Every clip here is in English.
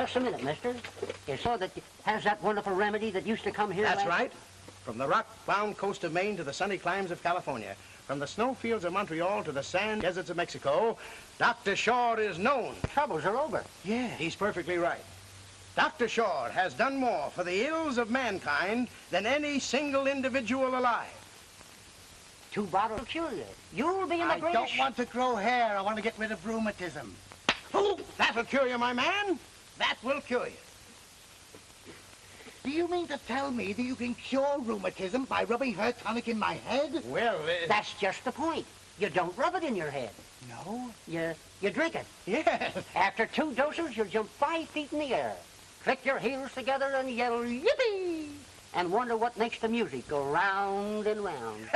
Just a minute, mister. You saw that has that wonderful remedy that used to come here That's right. From the rock-bound coast of Maine to the sunny climes of California, from the snowfields of Montreal to the sand deserts of Mexico, Dr. Shore is known. Troubles are over. Yeah, he's perfectly right. Dr. Shore has done more for the ills of mankind than any single individual alive. 2 bottles will cure you. You'll be in the greatest... I don't want to grow hair. I want to get rid of rheumatism. Oh, that'll cure you, my man. That will cure you. Do you mean to tell me that you can cure rheumatism by rubbing hair tonic in my head? Well, That's just the point. You don't rub it in your head. No? You drink it. yes. After 2 doses, you'll jump 5 feet in the air, click your heels together and yell, yippee, and wonder what makes the music go round and round.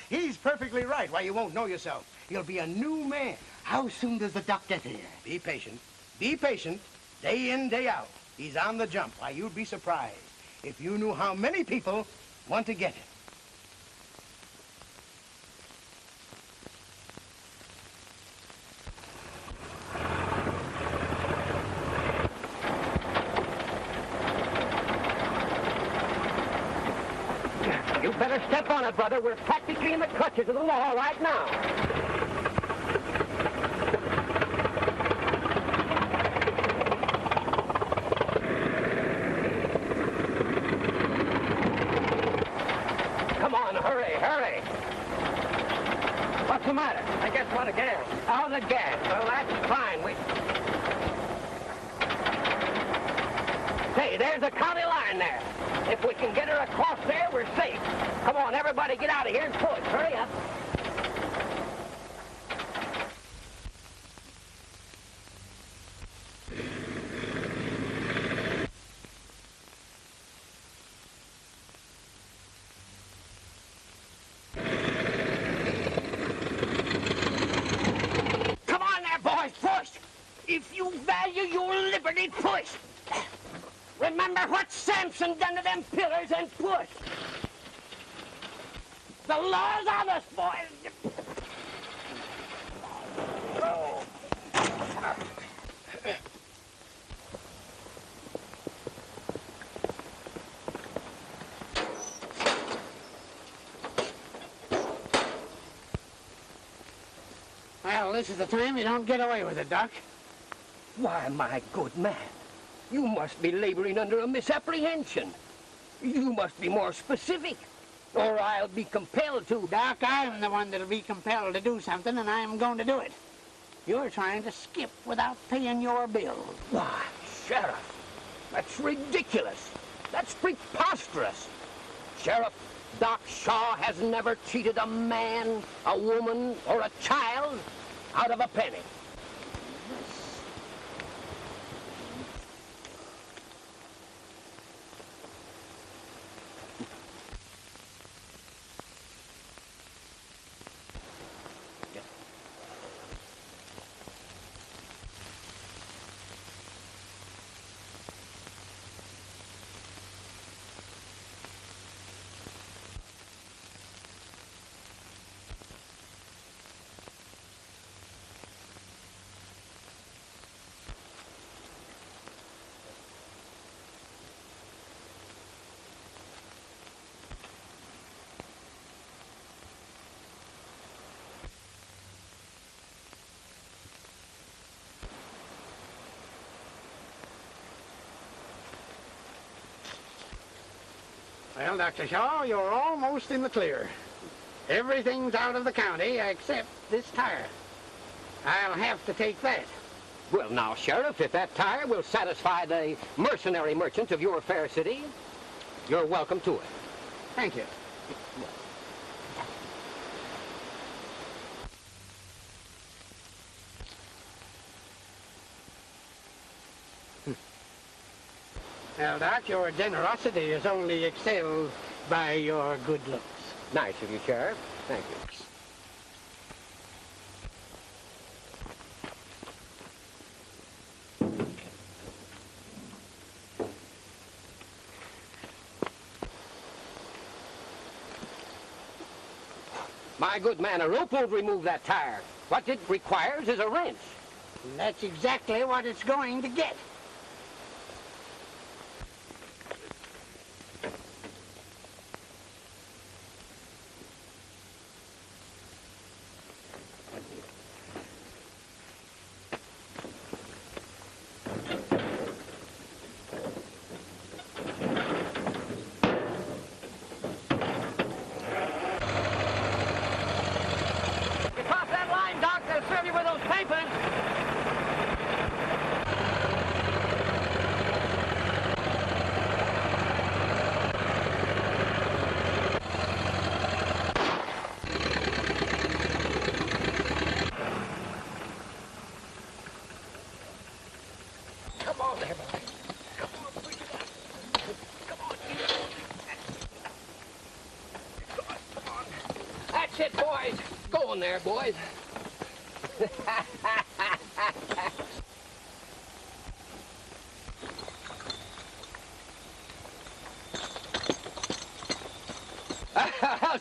He's perfectly right. Why, you won't know yourself. You'll be a new man. How soon does the doc get here? Be patient. Be patient. Day in, day out. He's on the jump. Why, you'd be surprised if you knew how many people want to get him. You better step on it, brother. We're practically in the clutches of the law right now. Hurry. What's the matter? I guess what a gas. Oh, the gas. Well, that's fine. Hey, there's a county line there. If we can get her across there, we're safe. Come on, everybody get out of here and push. Hurry up. If you value your liberty, push. Remember what Samson done to them pillars and push. The law's on us, boys. Oh. Well, this is the time you don't get away with it, Doc. Why, my good man, you must be laboring under a misapprehension. You must be more specific, or I'll be compelled to. Doc, I'm the one that'll be compelled to do something, and I'm going to do it. You're trying to skip without paying your bills. Why, Sheriff, that's ridiculous. That's preposterous. Sheriff, Doc Shaw has never cheated a man, a woman, or a child out of a penny. Well, Dr. Shaw, you're almost in the clear. Everything's out of the county except this tire. I'll have to take that. Well, now, Sheriff, if that tire will satisfy the mercenary merchants of your fair city, you're welcome to it. Thank you. Well, Doc, your generosity is only excelled by your good looks. Nice of you, Sheriff. Thank you. My good man, a rope won't remove that tire. What it requires is a wrench. And that's exactly what it's going to get. That's it, boys. Go in there, boys.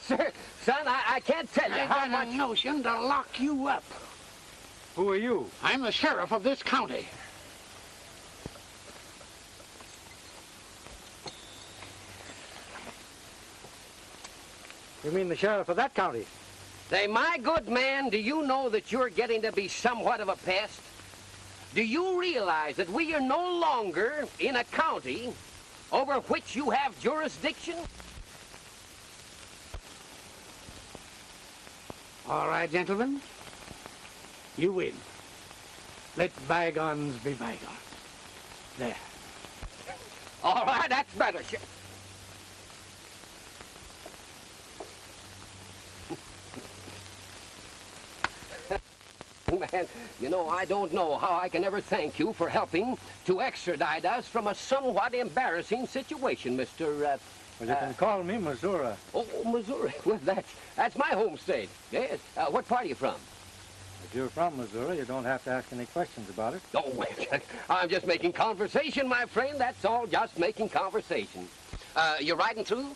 Sir, son, I can't tell you I how got much... a notion to lock you up. Who are you? I'm the sheriff of this county. You mean the sheriff of that county? Say, my good man, do you know that you're getting to be somewhat of a pest? Do you realize that we are no longer in a county over which you have jurisdiction? All right, gentlemen. You win. Let bygones be bygones. There. All right, that's better. Man, you know, I don't know how I can ever thank you for helping to extradite us from a somewhat embarrassing situation, Mr. Well, you can call me Missouri. Oh, Missouri. Well, that's my home state. Yes. What part are you from? If you're from Missouri, you don't have to ask any questions about it. Oh, I'm just making conversation, my friend. That's all, just making conversation. You riding through?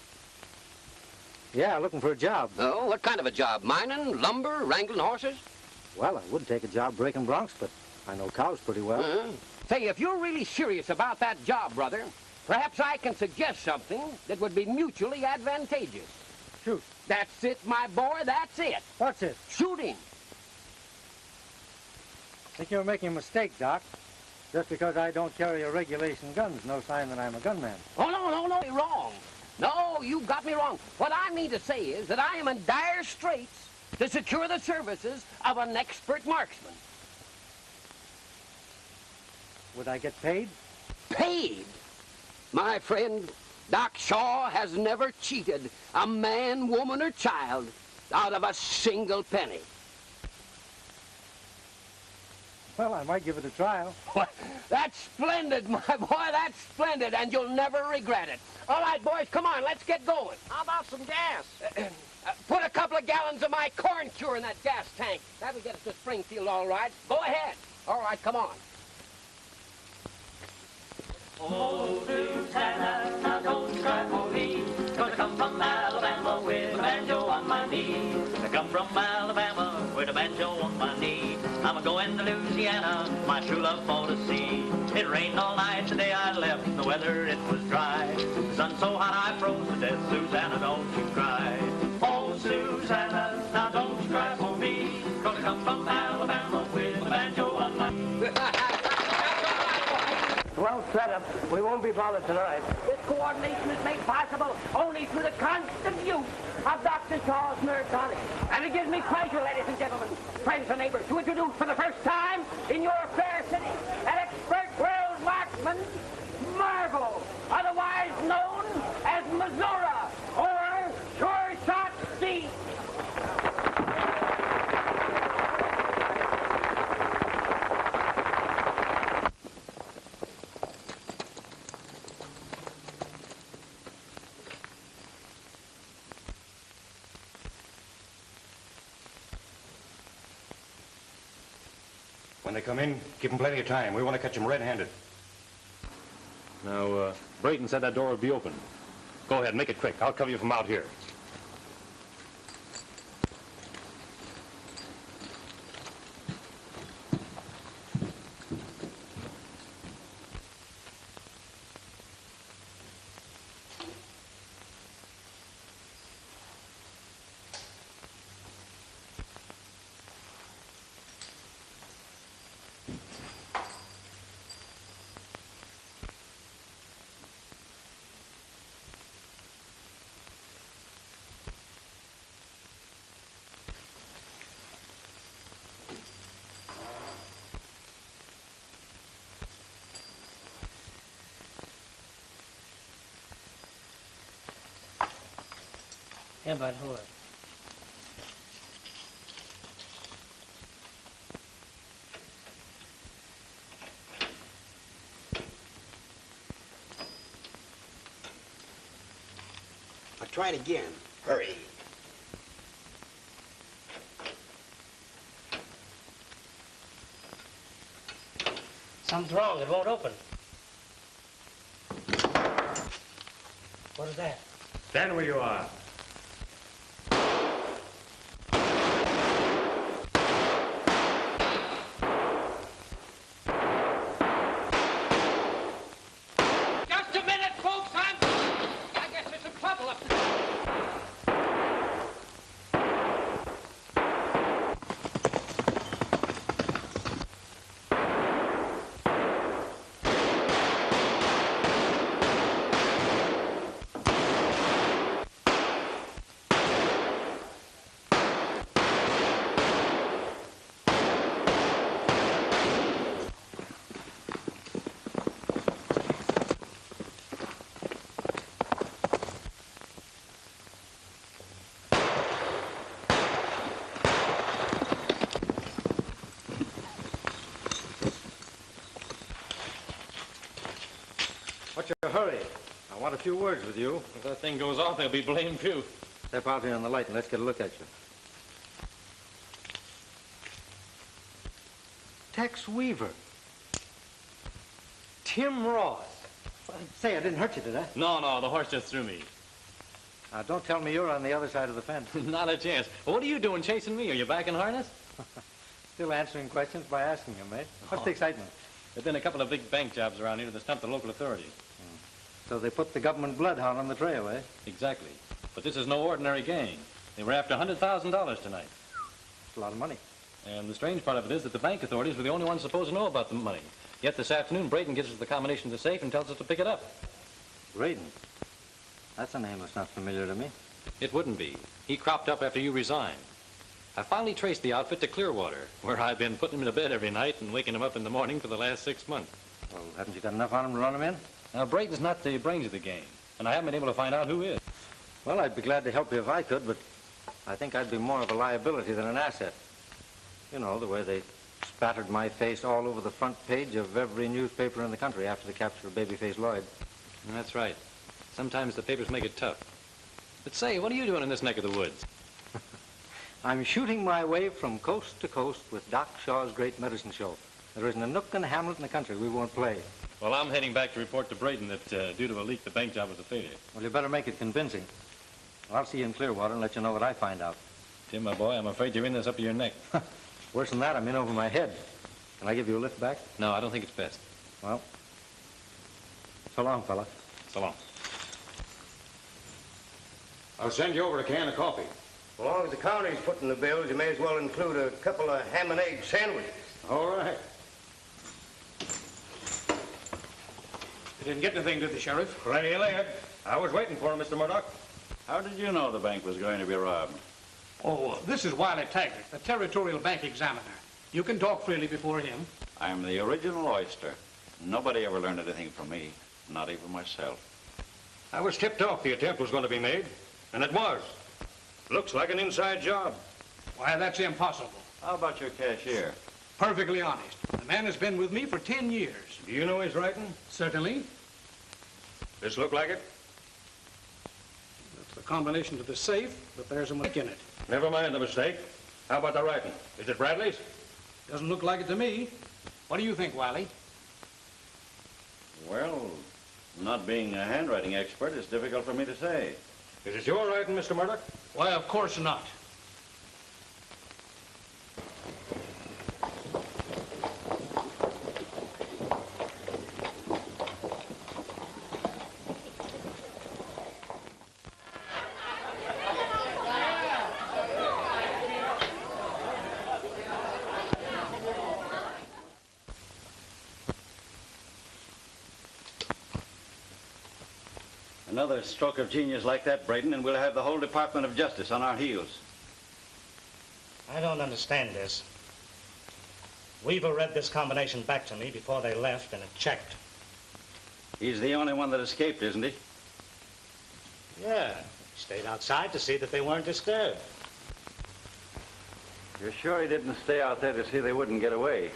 Yeah, looking for a job. Oh, what kind of a job? Mining, lumber, wrangling horses? Well, I wouldn't take a job breaking broncs, but I know cows pretty well. Say, if you're really serious about that job, brother, perhaps I can suggest something that would be mutually advantageous. Shoot. That's it, my boy, that's it. What's it? Shooting. I think you're making a mistake, Doc. Just because I don't carry a regulation gun's no sign that I'm a gunman. Oh, no, you're wrong. No, you've got me wrong. What I mean to say is that I am in dire straits to secure the services of an expert marksman. Would I get paid? Paid? My friend, Doc Shaw has never cheated a man, woman, or child out of a single penny. Well, I might give it a trial. That's splendid, my boy, that's splendid, and you'll never regret it. All right, boys, come on, let's get going. How about some gas? Put a couple of gallons of my corn cure in that gas tank. That'll get us to Springfield, all right. Go ahead. All right, come on. Oh, Susanna, now don't cry for me. 'Cause I come from Alabama with a banjo on my knee. I come from Alabama with a banjo on my knee. I'm a-going to Louisiana, my true love for to see. It rained all night the day I left, the weather it was dry. The sun so hot I froze to death, Susanna, don't you cry. Oh, Susanna, now don't you cry for me. 'Cause I come from Alabama with a banjo on my knee. Well set up. We won't be bothered tonight. This coordination is made possible only through the constant use of Dr. Shaw's nerve tonic. And it gives me pleasure, ladies and gentlemen, friends and neighbors, to introduce for the first time in your fair city an expert world marksman, Marvel, otherwise known as Missouri, or Sure Shot Steve. When they come in, give them plenty of time. We want to catch them red-handed. Now, Brayton said that door would be open. Go ahead, make it quick. I'll cover you from out here. Yeah, but hold on. I'll try it again. Hurry. Something's wrong. It won't open. What is that? Stand where you are. Just a minute, folks. I guess there's some trouble up there. What's your hurry? I want a few words with you. If that thing goes off, they'll be blamed few. Step out here in the light and let's get a look at you. Tex Weaver. Tim Ross. Say, I didn't hurt you, did I? No, the horse just threw me. Now, don't tell me you're on the other side of the fence. Not a chance. Well, what are you doing chasing me? Are you back in harness? Still answering questions by asking them, eh? What's the excitement? There've been a couple of big bank jobs around here to stump the local authorities. So they put the government bloodhound on the trail, eh? Exactly. But this is no ordinary gang. They were after $100,000 tonight. It's a lot of money. And the strange part of it is that the bank authorities were the only ones supposed to know about the money. Yet this afternoon, Braden gives us the combination to the safe and tells us to pick it up. Braden? That's a name that's not familiar to me. It wouldn't be. He cropped up after you resigned. I finally traced the outfit to Clearwater, where I've been putting him to bed every night and waking him up in the morning for the last 6 months. Well, haven't you got enough on him to run him in? Now, Braden's not the brains of the game, and I haven't been able to find out who is. Well, I'd be glad to help you if I could, but I think I'd be more of a liability than an asset. You know, the way they spattered my face all over the front page of every newspaper in the country after the capture of Babyface Lloyd. That's right. Sometimes the papers make it tough. But say, what are you doing in this neck of the woods? I'm shooting my way from coast to coast with Doc Shaw's Great Medicine Show. There isn't a nook and hamlet in the country we won't play. Well, I'm heading back to report to Braden that due to a leak, the bank job was a failure. Well, you better make it convincing. Well, I'll see you in Clearwater and let you know what I find out. Tim, my boy, I'm afraid you're in this up to your neck. Worse than that, I'm in over my head. Can I give you a lift back? No, I don't think it's best. Well, so long, fella. So long. I'll send you over a can of coffee. As long as the county's putting the bills, you may as well include a couple of ham and egg sandwiches. All right. You didn't get anything, did the Sheriff? Plenty later. I was waiting for him, Mr. Murdoch. How did you know the bank was going to be robbed? Oh, this is Wiley Taggart, the Territorial Bank Examiner. You can talk freely before him. I'm the original oyster. Nobody ever learned anything from me, not even myself. I was tipped off the attempt was going to be made, and it was. Looks like an inside job. Why, that's impossible. How about your cashier? Perfectly honest. The man has been with me for 10 years. Do you know his writing? Certainly. This look like it? That's the combination to the safe, but there's a mistake in it. Never mind the mistake. How about the writing? Is it Bradley's? Doesn't look like it to me. What do you think, Wiley? Well, not being a handwriting expert, it's difficult for me to say. Is it your writing, Mr. Murdoch? Why, of course not. Another stroke of genius like that, Braden, and we'll have the whole Department of Justice on our heels. I don't understand this. Weaver read this combination back to me before they left, and it checked. He's the only one that escaped, isn't he? Yeah, he stayed outside to see that they weren't disturbed. You're sure he didn't stay out there to see they wouldn't get away?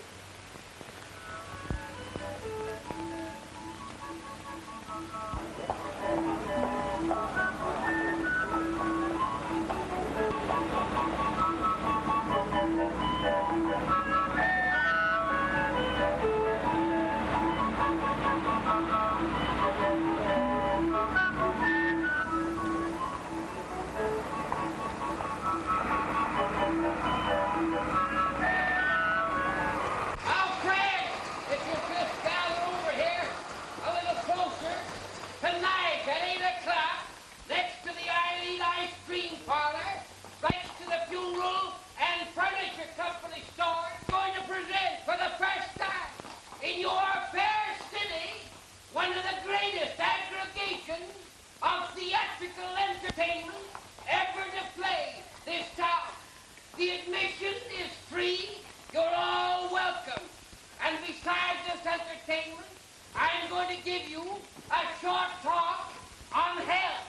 going to give you a short talk on hell.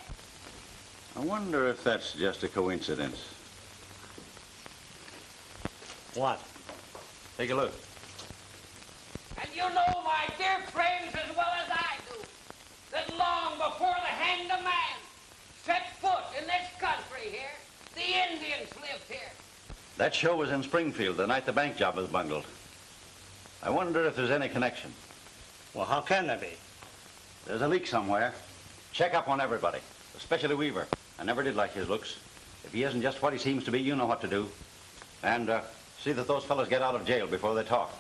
I wonder if that's just a coincidence. What? Take a look. And you know, my dear friends, as well as I do, that long before the hand of man set foot in this country here, the Indians lived here. That show was in Springfield the night the bank job was bungled. I wonder if there's any connection. Well, how can there be? There's a leak somewhere. Check up on everybody, especially Weaver. I never did like his looks. If he isn't just what he seems to be, you know what to do. And see that those fellows get out of jail before they talk.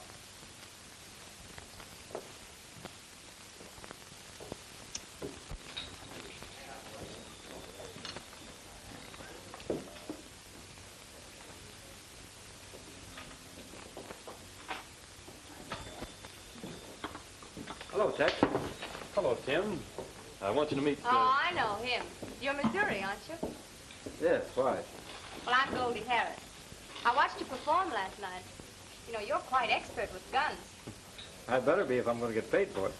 Hello, Tex. Hello, Tim. I want you to meet... Oh, I know him. You're Missouri, aren't you? Yes, why? Well, I'm Goldie Harris. I watched you perform last night. You know, you're quite expert with guns. I'd better be if I'm going to get paid for it.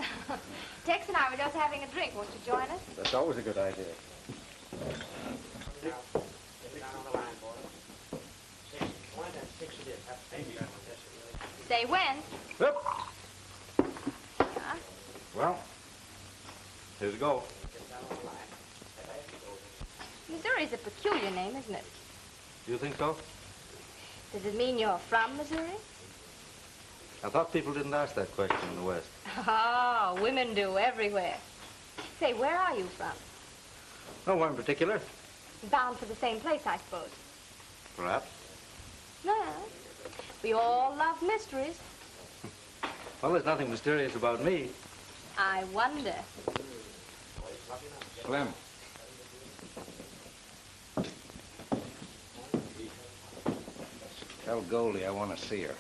Tex and I were just having a drink. Won't you join us? That's always a good idea. Say when. Yep. Yeah. Well, here's a go. Missouri's a peculiar name, isn't it? Do you think so? Does it mean you're from Missouri? I thought people didn't ask that question in the West. Oh, women do everywhere. Say, where are you from? Nowhere in particular. Bound for the same place, I suppose. Perhaps. No. We all love mysteries. Well, there's nothing mysterious about me. I wonder. Slim. Tell Goldie I want to see her.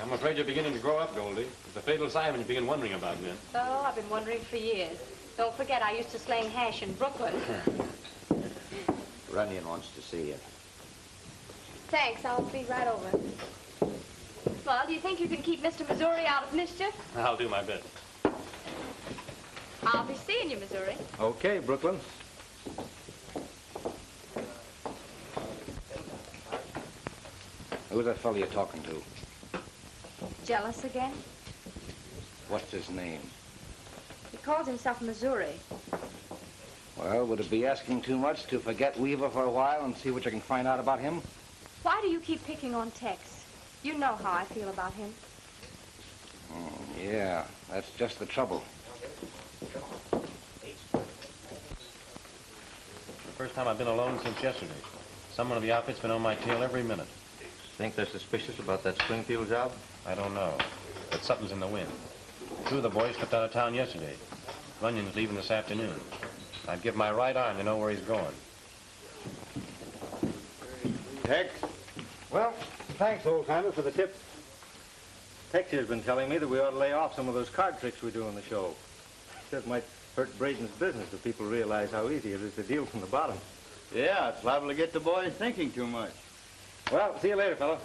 I'm afraid you're beginning to grow up, Goldie. It's a fatal sign when you begin wondering about men. Oh, I've been wondering for years. Don't forget, I used to sling hash in Brooklyn. Runyon wants to see you. Thanks, I'll be right over. Well, do you think you can keep Mr. Missouri out of mischief? I'll do my best. I'll be seeing you, Missouri. Okay, Brooklyn. Who's that fellow you're talking to? Jealous again? What's his name? He calls himself Missouri. Well, would it be asking too much to forget Weaver for a while and see what you can find out about him? Why do you keep picking on Tex? You know how I feel about him. Yeah, that's just the trouble. The first time I've been alone since yesterday. Someone of the outfit's been on my tail every minute. Think they're suspicious about that Springfield job? I don't know, but something's in the wind. Two of the boys slipped out of town yesterday. Runyon's leaving this afternoon. I'd give my right arm to know where he's going. Tex? Well, thanks, old-timer, for the tip. Tex here's been telling me that we ought to lay off some of those card tricks we do on the show. Says it might hurt Braden's business if people realize how easy it is to deal from the bottom. Yeah, it's liable to get the boys thinking too much. Well, see you later, fella.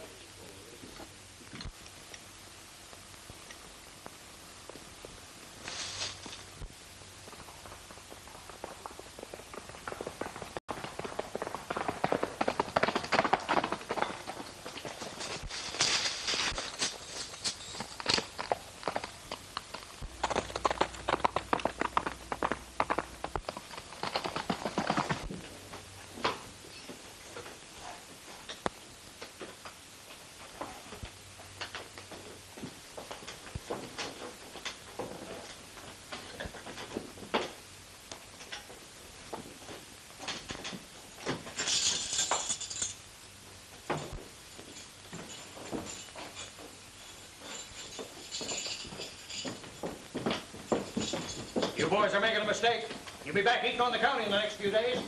You boys are making a mistake. You'll be back eating on the county in the next few days.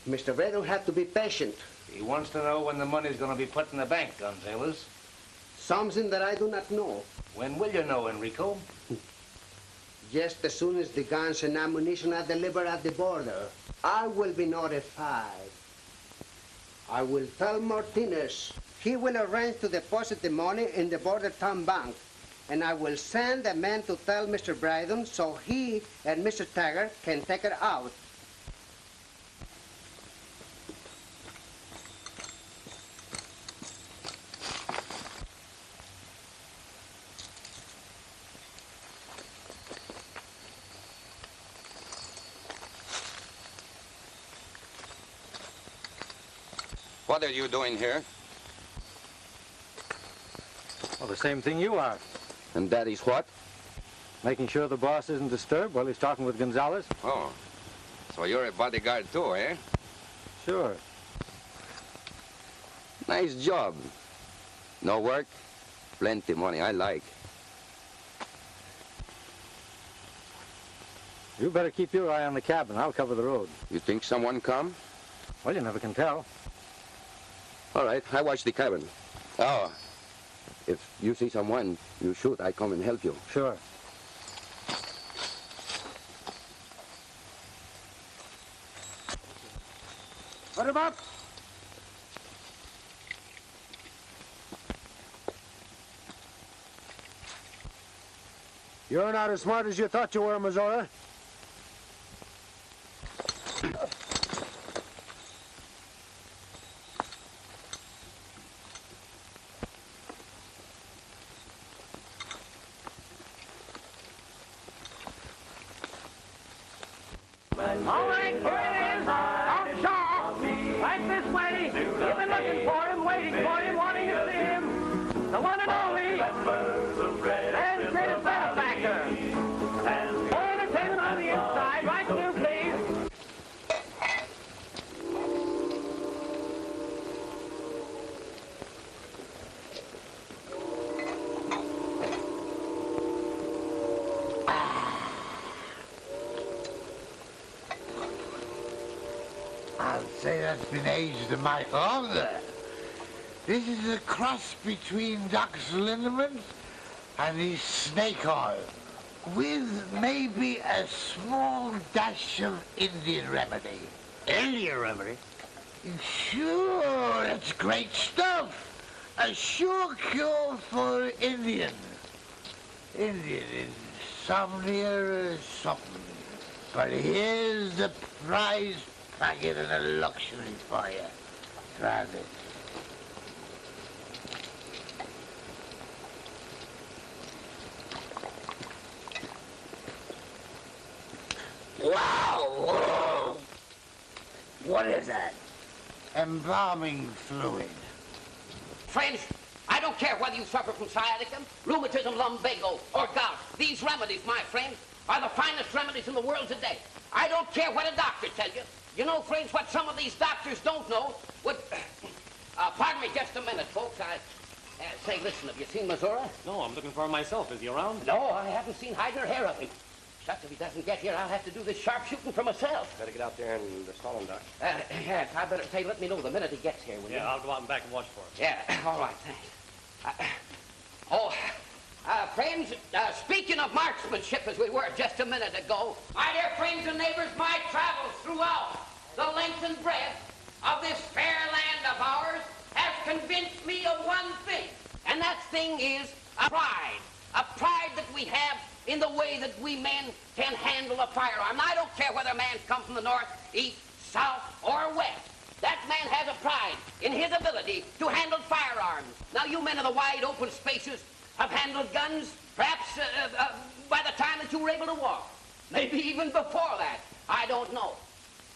Mr. Braden have to be patient. He wants to know when the money's going to be put in the bank, Gonzales. Something that I do not know. When will you know, Enrico? Just as soon as the guns and ammunition are delivered at the border, I will be notified. I will tell Martinez. He will arrange to deposit the money in the border town bank. And I will send a man to tell Mr. Bryden so he and Mr. Taggart can take it out. What are you doing here? Well, the same thing you are. And that is what? Making sure the boss isn't disturbed while he's talking with Gonzales. Oh, so you're a bodyguard too, eh? Sure. Nice job. No work, plenty money. I like. You better keep your eye on the cabin. I'll cover the road. You think someone come? Well, you never can tell. All right, I watch the cabin. Oh, if you see someone, you shoot. I come and help you. Sure. Put him up. You're not as smart as you thought you were, Missouri. All right, here it is. Out Shaw. Right this way. You've been looking for him, waiting for him, wanting to see him. The one and only. And greatest benefactor. More entertainment on the inside. Right through, please. I'd say that's been aged a mite longer. This is a cross between Doc's liniment and his snake oil, with maybe a small dash of Indian remedy. Indian remedy? Sure, it's great stuff. A sure cure for Indian. Indian insomnia or something. But here's the prize packet and a luxury for you. Try this. Wow! What is that? Embalming fluid. Friends, I don't care whether you suffer from sciatica, rheumatism, lumbago, or gout. These remedies, my friends, are the finest remedies in the world today. I don't care what a doctor tells you. You know, friends, what some of these doctors don't know would... pardon me just a minute, folks. Say, listen, have you seen Missouri? No, I'm looking for him myself. Is he around? No, I haven't seen hide nor hair of him. Shucks, if he doesn't get here, I'll have to do this sharpshooting for myself. Better get out there and stall him, Doc. Yes, I better say, let me know the minute he gets here, will you? Yeah, I'll go out and back and watch for him. Yeah, all right, thanks. Friends, speaking of marksmanship as we were just a minute ago, my dear friends and neighbors, my travels throughout the length and breadth of this fair land of ours has convinced me of one thing, and that thing is a pride that we have in the way that we men can handle a firearm. Now, I don't care whether a man's come from the north, east, south, or west. That man has a pride in his ability to handle firearms. Now, you men of the wide open spaces have handled guns, perhaps by the time that you were able to walk. Maybe even before that. I don't know.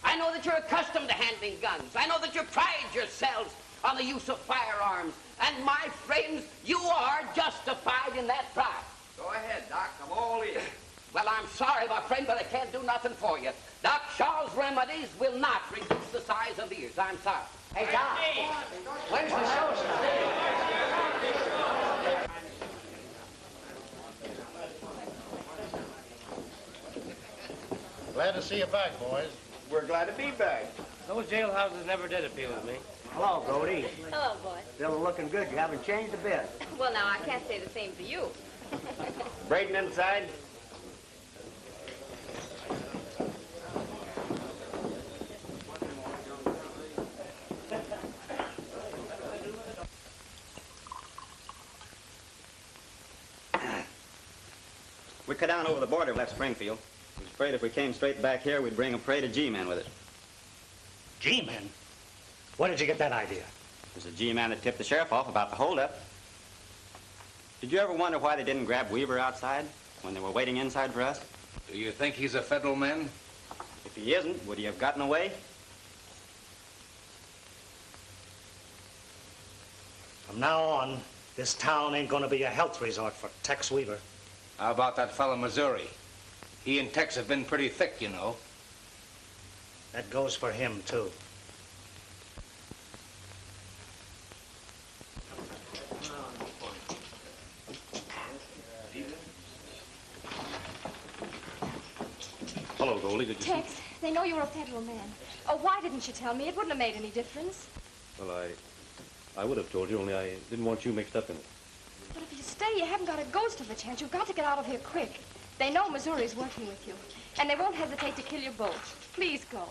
I know that you're accustomed to handling guns. I know that you pride yourselves on the use of firearms. And my friends, you are justified in that pride. Go ahead, Doc. I'm all in. Well, I'm sorry, my friend, but I can't do nothing for you. Doc Shaw's remedies will not reduce the size of ears. I'm sorry. Hey, Doc, when's the show Glad to see you back, boys. We're glad to be back. Those jailhouses never did appeal to me. Hello, Brody. Hello, boy. Still looking good. You haven't changed a bit. Well, now, I can't say the same for you. Braden inside? We cut down over the border, left Springfield. I was afraid if we came straight back here, we'd bring a parade of G-men with us. G-men? Where did you get that idea? It was the G-man that tipped the sheriff off about the holdup. Did you ever wonder why they didn't grab Weaver outside when they were waiting inside for us? Do you think he's a federal man? If he isn't, would he have gotten away? From now on, this town ain't gonna be a health resort for Tex Weaver. How about that fellow Missouri? He and Tex have been pretty thick, you know. That goes for him, too. Hello, Goldie. Did you see? Tex, they know you're a federal man. Oh, why didn't you tell me? It wouldn't have made any difference. Well, I would have told you, only I didn't want you mixed up in it. But if you stay, you haven't got a ghost of a chance. You've got to get out of here quick. They know Missouri's working with you, and they won't hesitate to kill you both. Please go.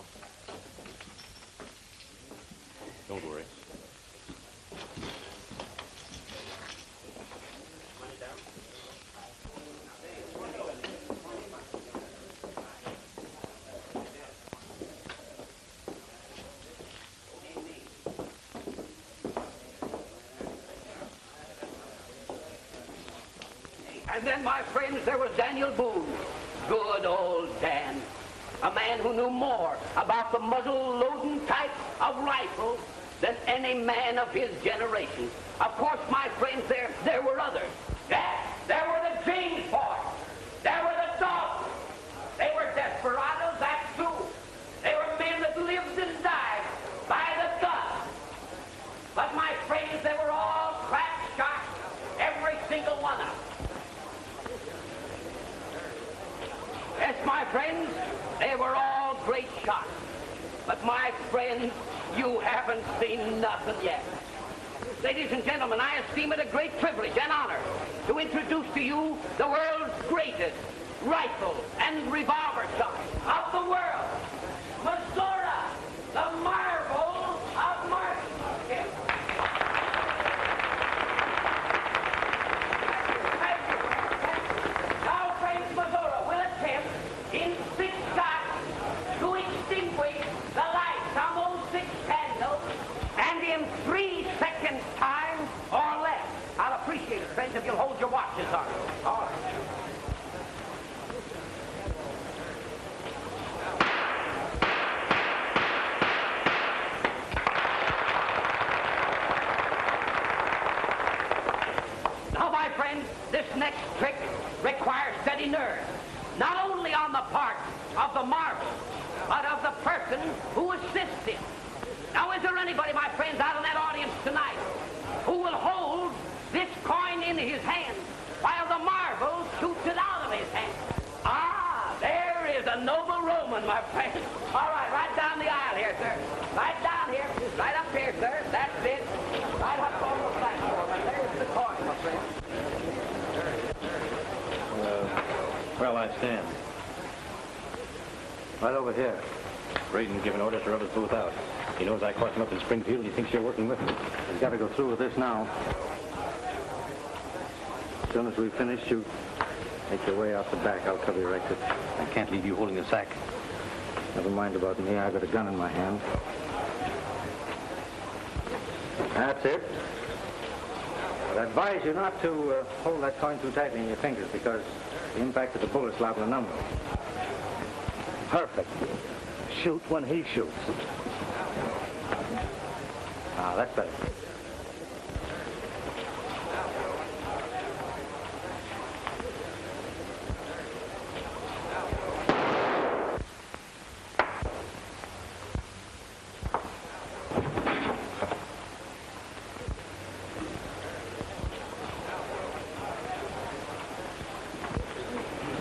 Don't worry. And then, my friends, there was Daniel Boone. Good old Dan. A man who knew more about the muzzle-loading type of rifle than any man of his generation. Of course, my friends, there were others. Yeah, there were the James boys. There were the dogs. They were desperados, that's true. They were men that lived and died by the gun. But, my friends, they were all crack shots, every single one of them. Yes, my friends, they were all great shots. But, my friends, you haven't seen nothing yet. Ladies and gentlemen, I esteem it a great privilege and honor to introduce to you the world's greatest rifle and revolver shot of the world, Missouri, the marvel of marksmanship. Now, friends, Missouri will attempt in 6 shots to extinguish the lights on those 6 candles, and in 3 seconds time or less. I'll appreciate it, friends, if you'll hold your watches on. All right. Now, my friends, this next trick requires steady nerve, not only on the part of the marvel, but of the person who assists him. Now, is there anybody, my friends, out in that audience tonight who will hold this coin in his hand while the marvel shoots it out of his hand? Ah, there is a noble Roman, my friend. All right down the aisle here, sir. Right down here, right up here, sir. That's it. Right up on the platform, and there's the coin, my friend. Where'll I stand? Right over here. Braden given orders to rub his booth out. He knows I caught him up in Springfield. He thinks you're working with him. He's got to go through with this now. As soon as we finish, you make your way out the back. I'll cover your exit. I can't leave you holding the sack. Never mind about me. I've got a gun in my hand. That's it. I advise you not to hold that coin too tightly in your fingers because the impact of the bullet's liable to numb them. Perfect. Shoot when he shoots. Ah, that's better.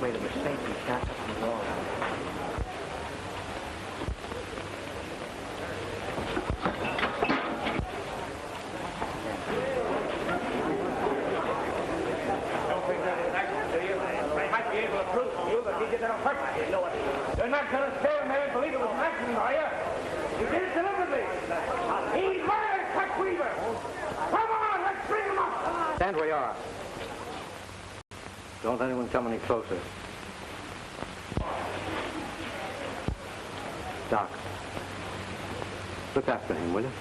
Made a mistake. He shot the wall. might be able to prove to you that he did it on purpose. You know it. You're not going to stand there and believe it was an accident, are you? He did it deliberately. He murdered Chuck Weaver. Come on, let's bring him up. Stand where you are. Don't anyone come any closer. Doc, look after him, will you?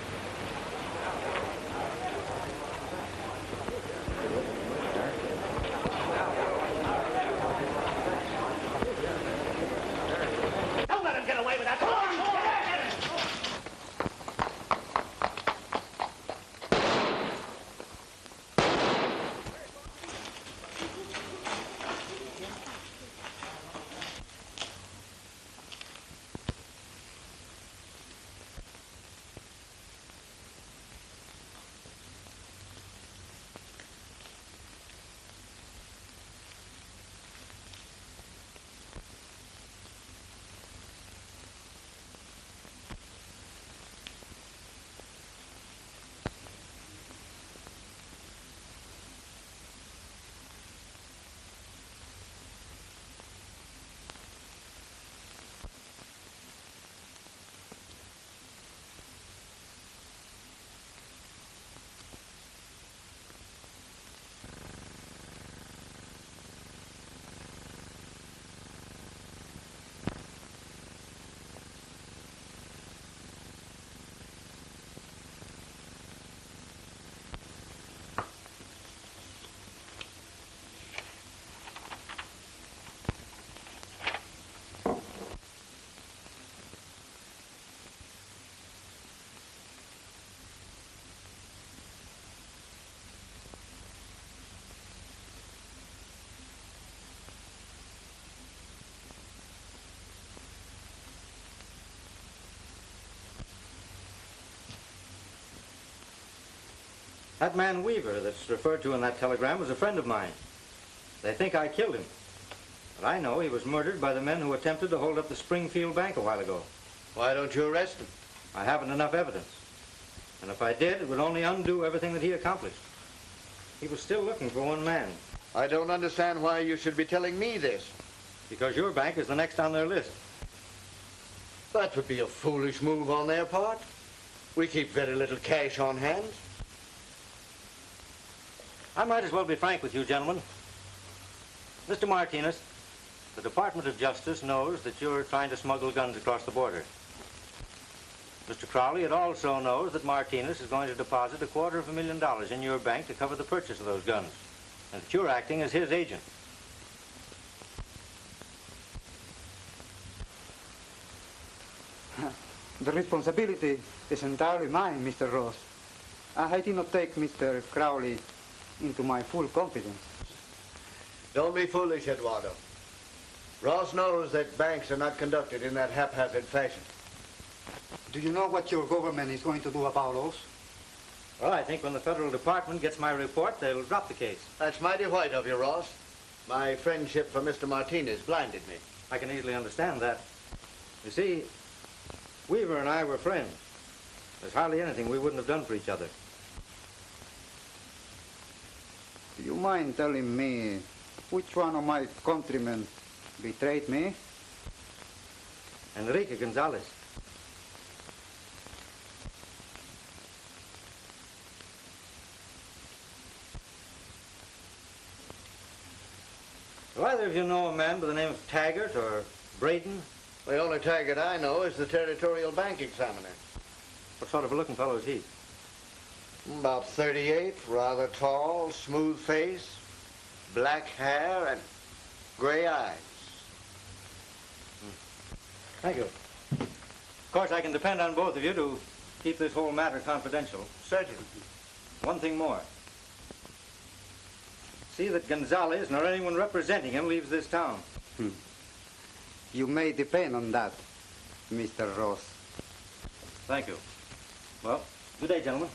Don't let him get away with that. Come on, get him. That man Weaver that's referred to in that telegram was a friend of mine. They think I killed him. But I know he was murdered by the men who attempted to hold up the Springfield Bank a while ago. Why don't you arrest him? I haven't enough evidence. And if I did, it would only undo everything that he accomplished. He was still looking for one man. I don't understand why you should be telling me this. Because your bank is the next on their list. That would be a foolish move on their part. We keep very little cash on hand. I might as well be frank with you, gentlemen. Mr. Martinez, the Department of Justice knows that you're trying to smuggle guns across the border. Mr. Crowley, it also knows that Martinez is going to deposit $250,000 in your bank to cover the purchase of those guns, and that you're acting as his agent. The responsibility is entirely mine, Mr. Ross. I did not take Mr. Crowley into my full confidence. Don't be foolish, Eduardo. Ross knows that banks are not conducted in that haphazard fashion. Do you know what your government is going to do about those? Well, I think when the federal department gets my report, they'll drop the case. That's mighty white of you, Ross. My friendship for Mr. Martinez blinded me. I can easily understand that. You see, Weaver and I were friends. There's hardly anything we wouldn't have done for each other. Do you mind telling me which one of my countrymen betrayed me? Enrique Gonzalez. Do either of you know a man by the name of Taggart or Braden? The only Taggart I know is the Territorial Bank Examiner. What sort of a looking fellow is he? About 38, rather tall, smooth face, black hair, and gray eyes. Thank you. Of course, I can depend on both of you to keep this whole matter confidential. Certainly. One thing more. See that Gonzalez nor anyone representing him leaves this town. You may depend on that, Mr. Ross. Thank you. Well, good day, gentlemen.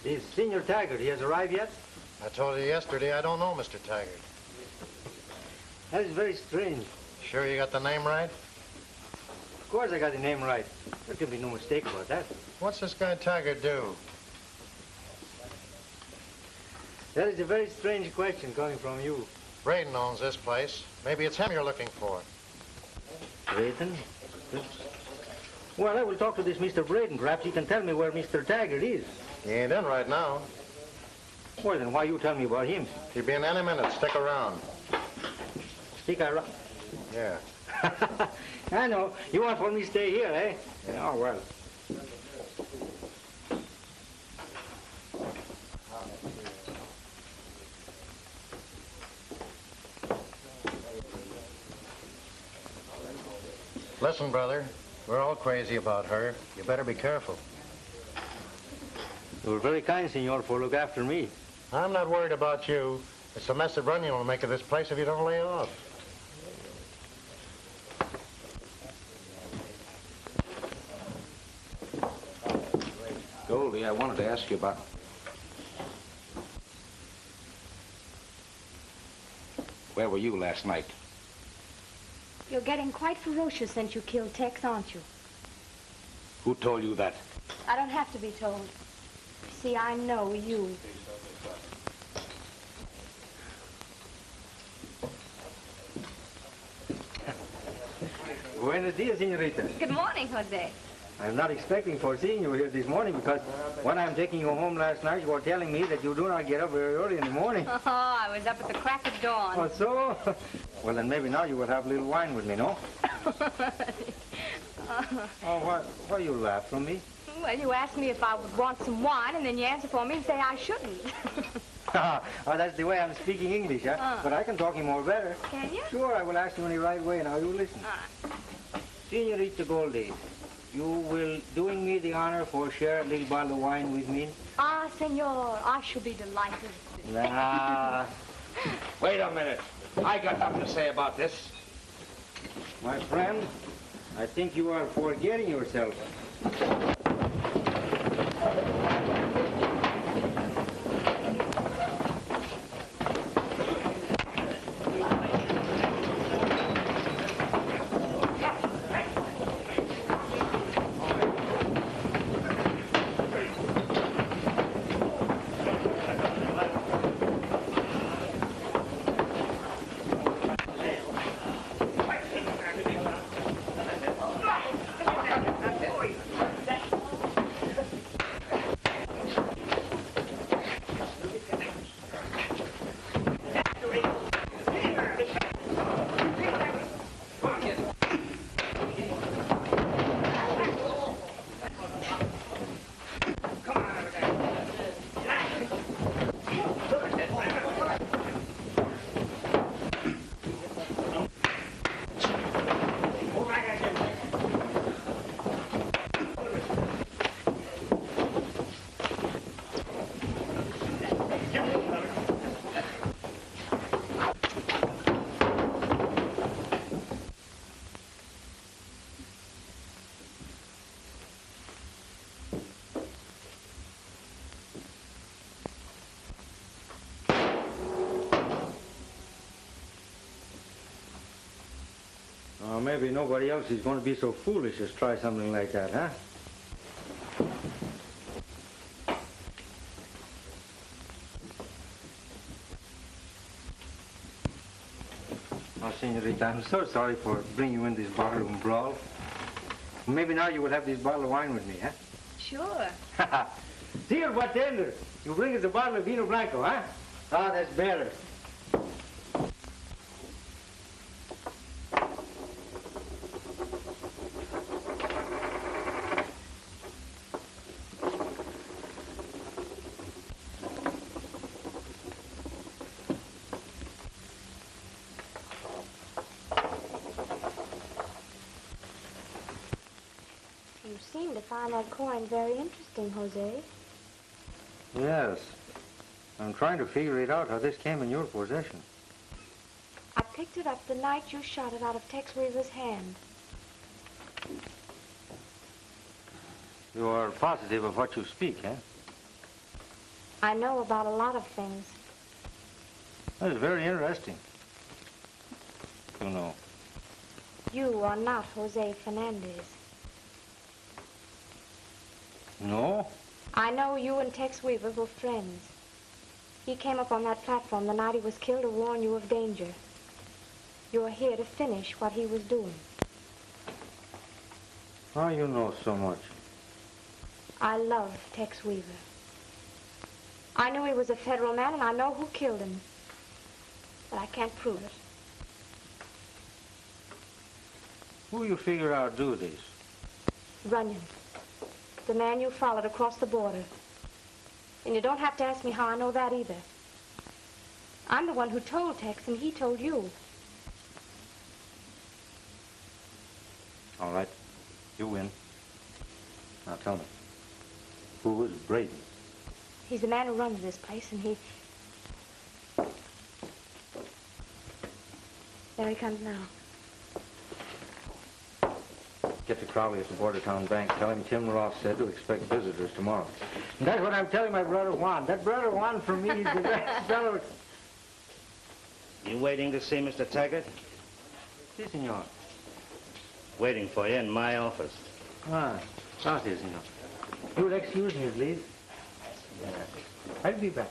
Is Senor Taggart, he has arrived yet? I told you yesterday I don't know Mr. Taggart. That is very strange. Sure you got the name right? Of course I got the name right. There can be no mistake about that. What's this guy Taggart do? That is a very strange question coming from you. Braden owns this place. Maybe it's him you're looking for. Braden? Well, I will talk to this Mr. Braden. Perhaps he can tell me where Mr. Taggart is. He ain't in right now. Well, then why you tell me about him? He'll be in any minute. Stick around. Stick around? Yeah. I know. You want for me to stay here, eh? Oh, well. Listen, brother. We're all crazy about her. You better be careful. You were very kind, senor, for look after me. I'm not worried about you. It's the mess that Runyon will make of this place if you don't lay off. Goldie, I wanted to ask you about... Where were you last night? You're getting quite ferocious since you killed Tex, aren't you? Who told you that? I don't have to be told. See, I know you. Buenos dias, senorita. Good morning, Jose. I'm not expecting for seeing you here this morning because when I'm taking you home last night, you were telling me that you do not get up very early in the morning. Oh, I was up at the crack of dawn. Oh, so? Well, then maybe now you will have a little wine with me, no? Oh, why you laugh from me? Well, you asked me if I would want some wine, and then you answer for me and say I shouldn't. Oh, that's the way I'm speaking English, huh? But I can talk him more better. Can you? Sure, I will ask you in the right way. Now, you listen. Senorita Goldie, you will doing me the honor for share a little bottle of wine with me? Ah, senor, I shall be delighted. Nah. Wait a minute. I got something to say about this. My friend, I think you are forgetting yourself. Maybe nobody else is going to be so foolish as try something like that, huh? Oh, senorita, I'm so sorry for bringing you in this barroom brawl. Maybe now you will have this bottle of wine with me, huh? Sure. Dear bartender, you bring us a bottle of vino blanco, huh? Ah, that's better. seem to find that coin very interesting, Jose. Yes. I'm trying to figure it out how this came in your possession. I picked it up the night you shot it out of Tex Weaver's hand. You are positive of what you speak, eh? I know about a lot of things. That is very interesting. You know. You are not Jose Fernandez. No? I know you and Tex Weaver were friends. He came up on that platform the night he was killed to warn you of danger. You are here to finish what he was doing. How you know so much? I love Tex Weaver. I knew he was a federal man, and I know who killed him. But I can't prove it. Who you figure out do this? Runyon. The man you followed across the border. And you don't have to ask me how I know that either. I'm the one who told Tex, and he told you. All right. You win. Now tell me. Who is Braden? He's the man who runs this place, and he... There he comes now. Get to Crowley at the Bordertown Bank. Tell him Tim Ross said to expect visitors tomorrow. And that's what I'm telling my brother Juan. That brother Juan for me is the best fellow. You waiting to see Mr. Taggart? Si, senor. Waiting for you in my office. Ah, gracias, senor. You will excuse me, please. I'll be back.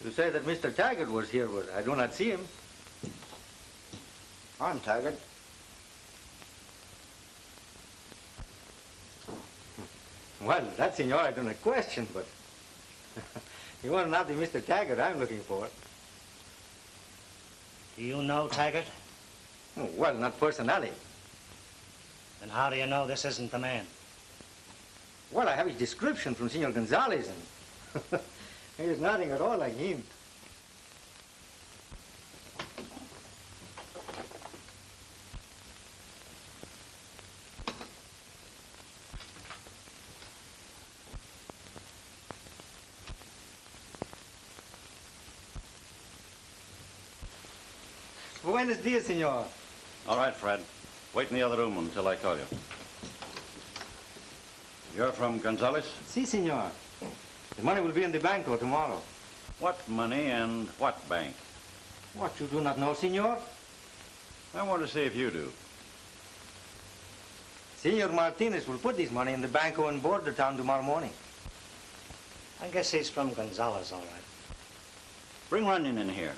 You say that Mr. Taggart was here, but I do not see him. I'm Taggart. Well, that, senor, I do not question, but you are not the Mr. Taggart I'm looking for. Do you know Taggart? Oh, well, not personally. Then how do you know this isn't the man? Well, I have his description from Senor Gonzalez, and he is nothing at all like him. Buenos dias, senor. All right, Fred. Wait in the other room until I call you. You're from Gonzalez? Si, senor. The money will be in the banco tomorrow. What money and what bank? What, you do not know, senor? I want to see if you do. Senor Martinez will put this money in the banco in Bordertown tomorrow morning. I guess he's from Gonzalez, all right. Bring Runyon in here.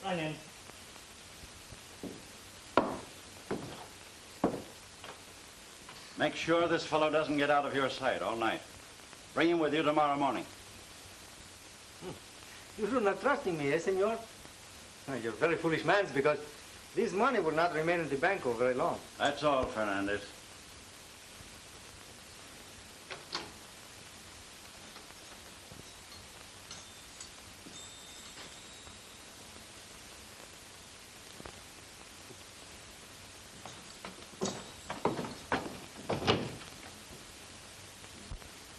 Runyon. Make sure this fellow doesn't get out of your sight all night. Bring him with you tomorrow morning. You do not trust in me, eh, senor? You're very foolish man, because this money will not remain in the banco very long. That's all, Fernandez.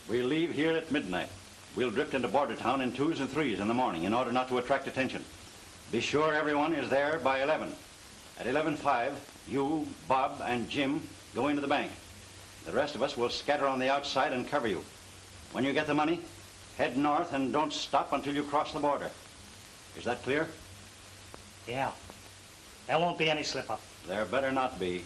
We'll leave here at midnight. We'll drift into Bordertown in 2s and 3s in the morning in order not to attract attention. Be sure everyone is there by 11. At 11:05, you, Bob, and Jim go into the bank. The rest of us will scatter on the outside and cover you. When you get the money, head north and don't stop until you cross the border. Is that clear? Yeah. There won't be any slip-up. There better not be.